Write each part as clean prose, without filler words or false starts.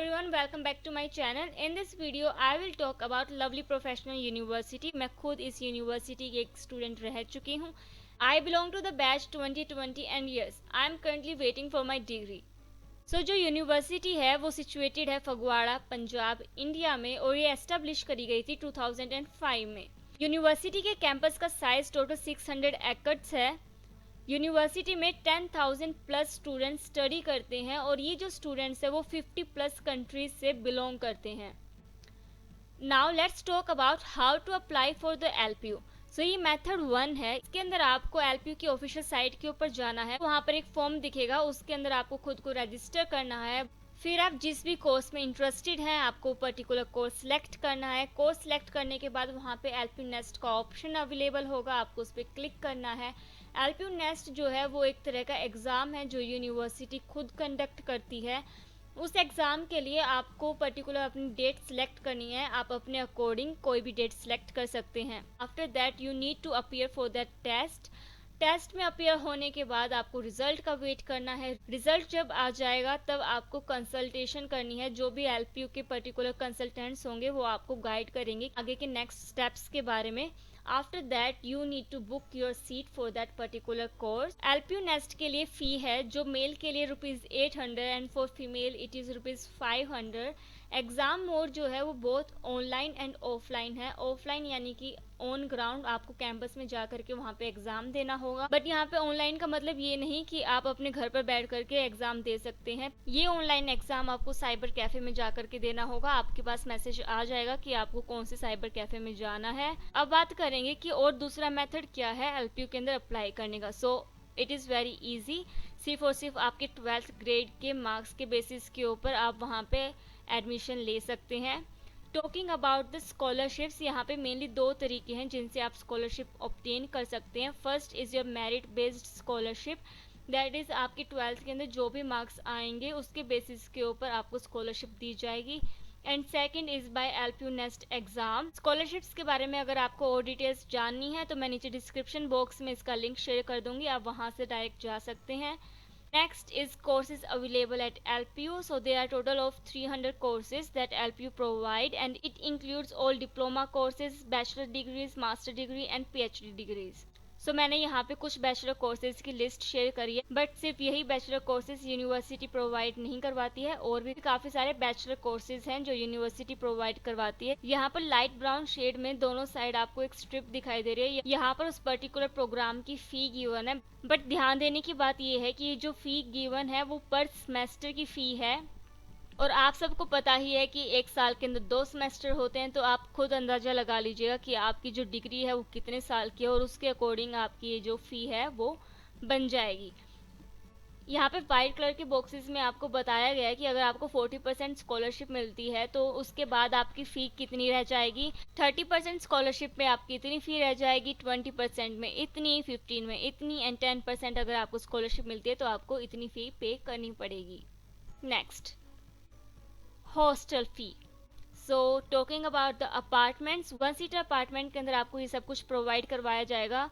everyone, welcome back to my channel. In this video I will talk about Lovely Professional University. मैं खुद इस university की एक student रह चुकी हूँ. I belong to the batch 2020 and yes, I am currently waiting for my degree. So जो university है वो सिचुएटेड है फगवाड़ा, पंजाब, इंडिया में और ये एस्टेब्लिश करी गई थी 2005 में. यूनिवर्सिटी के कैंपस का साइज टोटल 600 एकड़्स है. यूनिवर्सिटी में 10,000 प्लस स्टूडेंट्स स्टडी करते हैं और ये जो स्टूडेंट्स हैं वो 50 प्लस कंट्रीज से बिलोंग करते हैं. Now let's talk about how to apply for the LPU. So ये मेथड 1 है. इसके अंदर आपको एलपीयू की ऑफिशियल साइट के ऊपर जाना है. वहाँ पर एक फॉर्म दिखेगा, उसके अंदर आपको खुद को रजिस्टर करना है. फिर आप जिस भी कोर्स में इंटरेस्टेड हैं आपको पर्टिकुलर कोर्स सेलेक्ट करना है. कोर्स सेलेक्ट करने के बाद वहाँ पे एलपीयू नेस्ट का ऑप्शन अवेलेबल होगा, आपको उस पर क्लिक करना है. एलपीयू नेस्ट जो है वो एक तरह का एग्ज़ाम है जो यूनिवर्सिटी खुद कंडक्ट करती है. उस एग्ज़ाम के लिए आपको पर्टिकुलर अपनी डेट सेलेक्ट करनी है. आप अपने अकॉर्डिंग कोई भी डेट सेलेक्ट कर सकते हैं. After that you need to appear for that test में अपीयर होने के बाद आपको रिजल्ट का वेट करना है. रिजल्ट जब आ जाएगा तब आपको कंसल्टेशन करनी है. जो भी एलपीयू के पर्टिकुलर कंसल्टेंट्स होंगे वो आपको गाइड करेंगे आगे के नेक्स्ट स्टेप्स के बारे में. After that you need to book your seat for that particular course. LPU Nest के लिए फ़ी है जो मेल के लिए ₹800 and for female it is ₹500. Exam mode जो है वो बहुत ऑनलाइन एंड ऑफलाइन है. ऑफलाइन यानी कि ऑन ग्राउंड आपको कैंपस में जा करके वहाँ पे एग्ज़ाम देना होगा. बट यहाँ पे ऑनलाइन का मतलब ये नहीं कि आप अपने घर पर बैठ करके एग्ज़ाम दे सकते हैं. ये ऑनलाइन एग्ज़ाम आपको साइबर कैफ़े में जा करके देना होगा. आपके पास मैसेज आ जाएगा कि आपको कौन से साइबर कैफ़े में जाना है. अब बात करेंगे कि और दूसरा मेथड क्या है एलपीयू के अंदर अप्लाई करने का. So it is very easy. सिर्फ और सिर्फ आपके 12th ग्रेड के मार्क्स के बेसिस के ऊपर आप वहाँ पे एडमिशन ले सकते हैं. टॉकिंग अबाउट द स्कॉलरशिप्स, यहाँ पे मेनली दो तरीके हैं जिनसे आप स्कॉलरशिप ऑब्टेन कर सकते हैं. First is your merit based scholarship. That is आपके 12th के अंदर जो भी मार्क्स आएंगे उसके बेसिस के ऊपर आपको स्कॉलरशिप दी जाएगी. And second is by LPU nest exam. Scholarships के बारे में अगर आपको और डिटेल्स जाननी है तो मैं नीचे डिस्क्रिप्शन बॉक्स में इसका लिंक शेयर कर दूंगी, आप वहाँ से डायरेक्ट जा सकते हैं. Next is courses available at LPU. So there are total of 300 courses that LPU provide and it includes all diploma courses, bachelor degrees, master degree and PhD degrees. So मैंने यहाँ पे कुछ बैचलर कोर्सेज की list share करी है. But सिर्फ यही bachelor courses university provide नहीं करवाती है, और भी काफ़ी सारे बैचलर कोर्सेज हैं जो यूनिवर्सिटी प्रोवाइड करवाती है. यहाँ पर लाइट ब्राउन शेड में दोनों साइड आपको एक स्ट्रिप दिखाई दे रही है. यहाँ पर उस पर्टिकुलर प्रोग्राम की फ़ी गिवन है. बट ध्यान देने की बात यह है कि ये जो फ़ी गिवन है वो पर सेमेस्टर की फ़ी है. और आप सबको पता ही है कि एक साल के अंदर 2 सेमेस्टर होते हैं, तो आप खुद अंदाज़ा लगा लीजिएगा कि आपकी जो डिग्री है वो कितने साल की है और उसके अकॉर्डिंग आपकी ये जो फ़ी है वो बन जाएगी. यहाँ पे वाइट कलर के बॉक्सेस में आपको बताया गया है कि अगर आपको 40% स्कॉलरशिप मिलती है तो उसके बाद आपकी फ़ी कितनी रह जाएगी. 30% स्कॉलरशिप में आपकी इतनी फ़ी रह जाएगी, 20% में इतनी, 15 में इतनी एंड 10% अगर आपको स्कॉलरशिप मिलती है तो आपको इतनी फ़ी पे करनी पड़ेगी. Next, hostel fee. So talking about the apartments, 1 seater apartment के अंदर आपको ये सब कुछ प्रोवाइड करवाया जाएगा.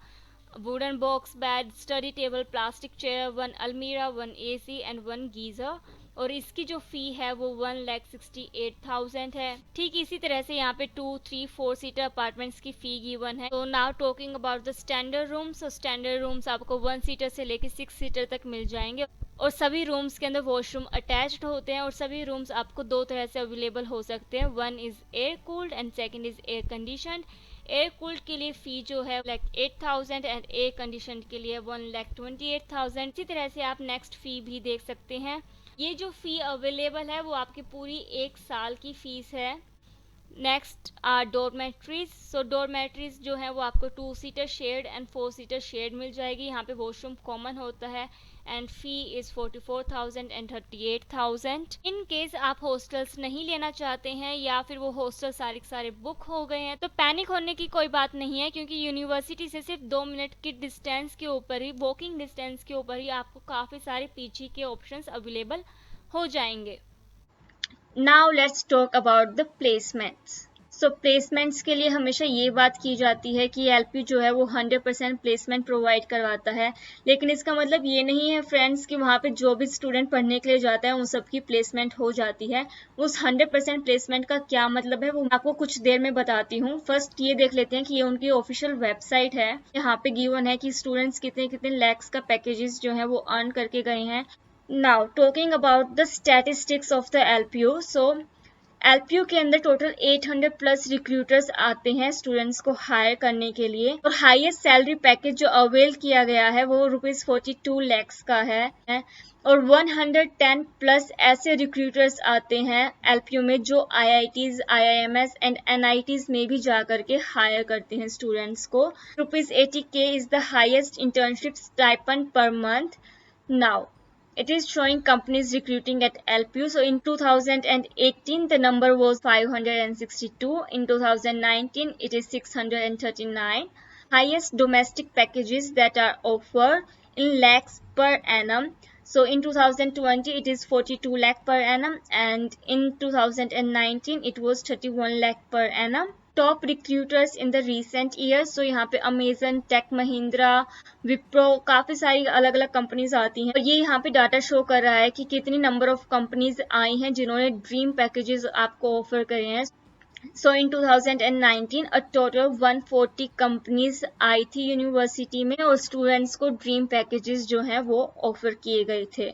Wooden box bed, study table, plastic chair, 1 अलमीरा, 1 एसी एंड 1 गीज़र. और इसकी जो फ़ी है वो 1,68,000 है. ठीक इसी तरह से यहाँ पे 2, 3, 4 सीटर अपार्टमेंट्स की फ़ी गिवन है. तो now talking about the standard rooms. Standard rooms आपको 1 सीटर से लेकर 6 सीटर तक मिल जाएंगे और सभी रूम्स के अंदर वॉशरूम अटैच्ड होते हैं. और सभी रूम्स आपको दो तरह से अवेलेबल हो सकते हैं. 1 is air cooled and second is air conditioned. Air cooled के लिए फ़ी जो है 8,000 एंड एयर कंडीशन के लिए 1,28,000. इसी तरह से आप नेक्स्ट फ़ी भी देख सकते हैं. ये जो फ़ी अवेलेबल है वो आपकी पूरी 1 साल की फ़ीस है. Next are डोरमेट्रीज. सो डोरमेट्रीज जो है वो आपको 2 seater shared and 4 seater shared मिल जाएगी. यहाँ पे वॉशरूम कॉमन होता है and fee is 44,000 and 38,000. In case आप हॉस्टल्स नहीं लेना चाहते हैं या फिर वो हॉस्टल सारे बुक हो गए हैं तो पैनिक होने की कोई बात नहीं है, क्योंकि यूनिवर्सिटी से सिर्फ 2 मिनट की डिस्टेंस के ऊपर ही, वॉकिंग डिस्टेंस के ऊपर ही आपको काफ़ी सारे पीजी के ऑप्शंस अवेलेबल हो जाएंगे. Now let's talk about the placements. Placements के लिए हमेशा ये बात की जाती है कि एलपीयू जो है वो 100% प्लेसमेंट प्रोवाइड करवाता है, लेकिन इसका मतलब ये नहीं है फ्रेंड्स कि वहाँ पे जो भी स्टूडेंट पढ़ने के लिए जाता है उन सबकी प्लेसमेंट हो जाती है। उस 100% प्लेसमेंट का क्या मतलब है वो मैं आपको कुछ देर में बताती हूँ। फर्स्ट ये देख लेते हैं कि ये उनकी ऑफिशियल वेबसाइट है। यहाँ पे गिवन है कि स्टूडेंट्स कितने कितने लैक्स का पैकेजेस जो है वो अर्न करके गए हैं। Now talking about the statistics of the LPU, LPU के अंदर टोटल 800 प्लस रिक्रूटर्स आते हैं स्टूडेंट्स को हायर करने के लिए, और हाईएस्ट सैलरी पैकेज जो अवेल किया गया है वो ₹42 lakhs का है, और 110 प्लस ऐसे रिक्रूटर्स आते हैं एलपीयू में जो आईआईटीज, आईआईएमएस एंड एनआईटीज में भी जा करके हायर करते हैं स्टूडेंट्स को। ₹80K is the highest internship stipend per month. Now it is showing companies recruiting at LPU. So in 2018 the number was 562, in 2019 it is 639. Highest domestic packages that are offered in lakhs per annum. So in 2020 it is 42 lakh per annum, and in 2019 it was 31 lakh per annum. Top recruiters in the recent years, तो यहाँ पे Amazon, take Mahindra, Wipro, काफी सारी अलग अलग companies आती हैं, और ये यहाँ पे डाटा शो कर रहा है कि कितनी नंबर ऑफ कंपनीज आई हैं जिन्होंने ड्रीम पैकेजेस आपको ऑफर करे हैं। सो इन 2019 अ टोटल 140 कंपनीज आई थी यूनिवर्सिटी में, और स्टूडेंट्स को ड्रीम पैकेजेस जो हैं वो ऑफर किए गए थे।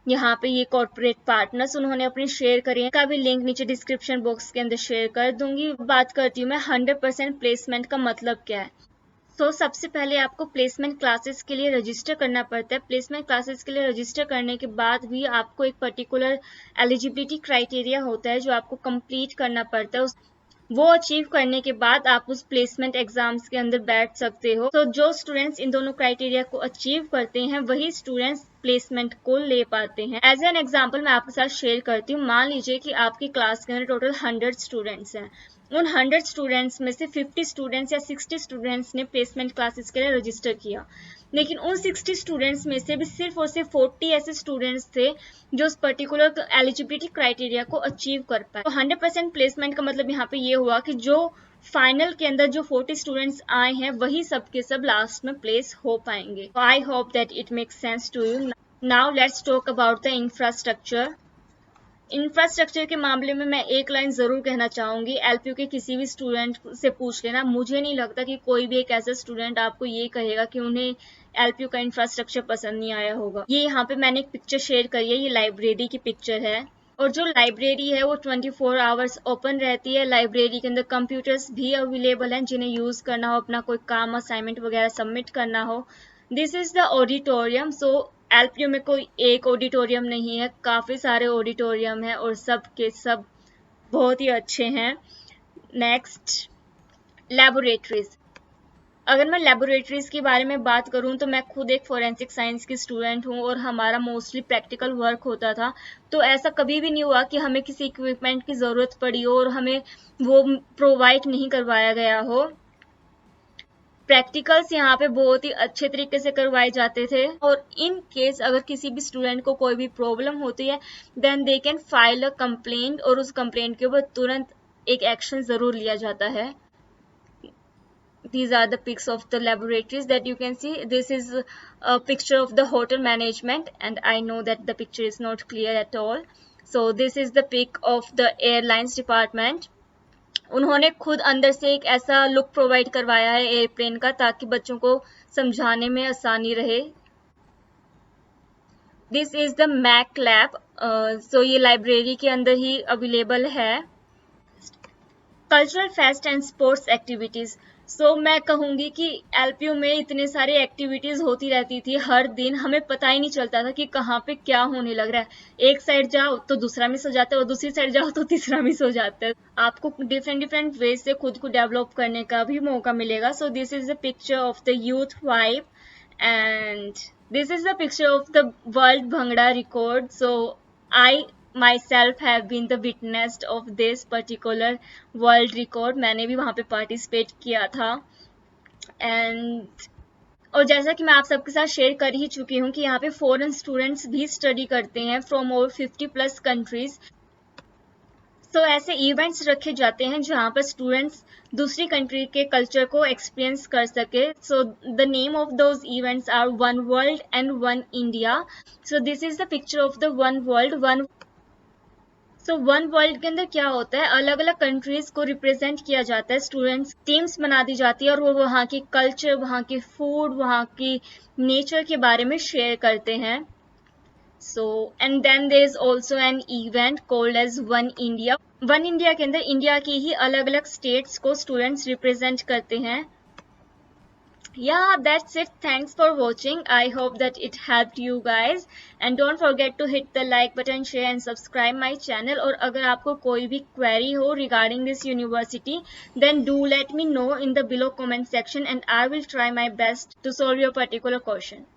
यहाँ पे ये कॉर्पोरेट पार्टनर्स उन्होंने अपने शेयर करे का भी लिंक नीचे डिस्क्रिप्शन बॉक्स के अंदर शेयर कर दूंगी। बात करती हूँ मैं 100% प्लेसमेंट का मतलब क्या है। सबसे पहले आपको प्लेसमेंट क्लासेस के लिए रजिस्टर करना पड़ता है। प्लेसमेंट क्लासेस के लिए रजिस्टर करने के बाद भी आपको एक पर्टिकुलर एलिजिबिलिटी क्राइटेरिया होता है जो आपको कंप्लीट करना पड़ता है। वो अचीव करने के बाद आप उस प्लेसमेंट एग्जाम्स के अंदर बैठ सकते हो। जो स्टूडेंट्स इन दोनों क्राइटेरिया को अचीव करते हैं वही स्टूडेंट्स प्लेसमेंट को ले पाते हैं। एज एन एग्जाम्पल मैं आपके साथ शेयर करती हूँ। मान लीजिए कि आपकी क्लास के अंदर टोटल 100 स्टूडेंट्स हैं। उन 100 स्टूडेंट्स में से 50 स्टूडेंट्स या 60 स्टूडेंट्स ने प्लेसमेंट क्लासेस के लिए रजिस्टर किया, लेकिन उन 60 स्टूडेंट्स में से भी सिर्फ और सिर्फ 40 ऐसे स्टूडेंट्स थे जो उस पर्टिकुलर एलिजिबिलिटी क्राइटेरिया को अचीव कर पाए। 100% प्लेसमेंट का मतलब यहाँ पे ये हुआ कि जो फाइनल के अंदर जो 40 स्टूडेंट्स आए हैं वही सब के सब लास्ट में प्लेस हो पाएंगे। I hope that it makes sense to you. Now let's talk about the infrastructure. Infrastructure के मामले में मैं एक लाइन जरूर कहना चाहूंगी, एलपीयू के किसी भी स्टूडेंट से पूछ लेना, मुझे नहीं लगता कि कोई भी एक ऐसा स्टूडेंट आपको ये कहेगा कि उन्हें एलपीयू का इंफ्रास्ट्रक्चर पसंद नहीं आया होगा। ये यहाँ पे मैंने एक पिक्चर शेयर करी है, ये लाइब्रेरी की पिक्चर है, और जो लाइब्रेरी है वो 24 आवर्स ओपन रहती है। लाइब्रेरी के अंदर कंप्यूटर्स भी अवेलेबल हैं जिन्हें यूज करना हो, अपना कोई काम असाइनमेंट वगैरह सबमिट करना हो। This is the auditorium. LPU में कोई एक ऑडिटोरियम नहीं है, काफी सारे ऑडिटोरियम है और सब के सब बहुत ही अच्छे हैं। Next, laboratories. अगर मैं लेबोरेटरीज के बारे में बात करूं तो मैं खुद एक फोरेंसिक साइंस की स्टूडेंट हूं और हमारा मोस्टली प्रैक्टिकल वर्क होता था। तो ऐसा कभी भी नहीं हुआ कि हमें किसी इक्विपमेंट की जरूरत पड़ी हो और हमें वो प्रोवाइड नहीं करवाया गया हो। प्रैक्टिकल्स यहाँ पे बहुत ही अच्छे तरीके से करवाए जाते थे, और इन केस अगर किसी भी स्टूडेंट को कोई भी प्रॉब्लम होती है then they can file a complaint, और उस कंप्लेंट के ऊपर तुरंत एक एक्शन जरूर लिया जाता है। These are the pics of the laboratories that you can see. This is a picture of the hotel management, and I know that the picture is not clear at all. So this is the pic of the airlines department. उन्होंने खुद अंदर से एक ऐसा look provide करवाया है airplane का ताकि बच्चों को समझाने में आसानी रहे। This is the Mac lab. ये लाइब्रेरी के अंदर ही अवेलेबल है। Cultural fest and sports activities. मैं कहूंगी कि एलपीयू में इतने सारे एक्टिविटीज होती रहती थी हर दिन, हमें पता ही नहीं चलता था कि कहाँ पे क्या होने लग रहा है। एक साइड जाओ तो दूसरा मिस हो जाता है और दूसरी साइड जाओ तो तीसरा मिस हो जाता है। आपको डिफरेंट वेज से खुद को डेवलप करने का भी मौका मिलेगा। This is the picture of the youth vibe, and this is the picture of the world bhangra record. I myself have been the witness of this particular world record. मैंने भी वहाँ पे पार्टिसिपेट किया था। और जैसा कि मैं आप सबके साथ शेयर कर ही चुकी हूँ कि यहाँ पे फॉरेन स्टूडेंट्स भी स्टडी करते हैं फ्रॉम ओवर 50+ कंट्रीज। तो ऐसे इवेंट्स रखे जाते हैं जहाँ पर स्टूडेंट्स दूसरी कंट्री के कल्चर को एक्सपीरियंस कर सके. So the name of those events are one world and one India. So this is the picture of the one world. One world के अंदर क्या होता है, अलग अलग कंट्रीज को रिप्रेजेंट किया जाता है. स्टूडेंट्स टीम्स बना दी जाती है और वो वहाँ की कल्चर, वहाँ की फूड, वहाँ की नेचर के बारे में शेयर करते हैं. So, and then there is also an event called as One India. One India के अंदर इंडिया की ही अलग अलग स्टेट्स को स्टूडेंट्स रिप्रेजेंट करते हैं. Yeah, that's it. Thanks for watching. I hope that it helped you guys. And don't forget to hit the like button, share and subscribe my channel. और अगर आपको कोई भी query हो regarding this university, then do let me know in the below comment section and I will try my best to solve your particular question.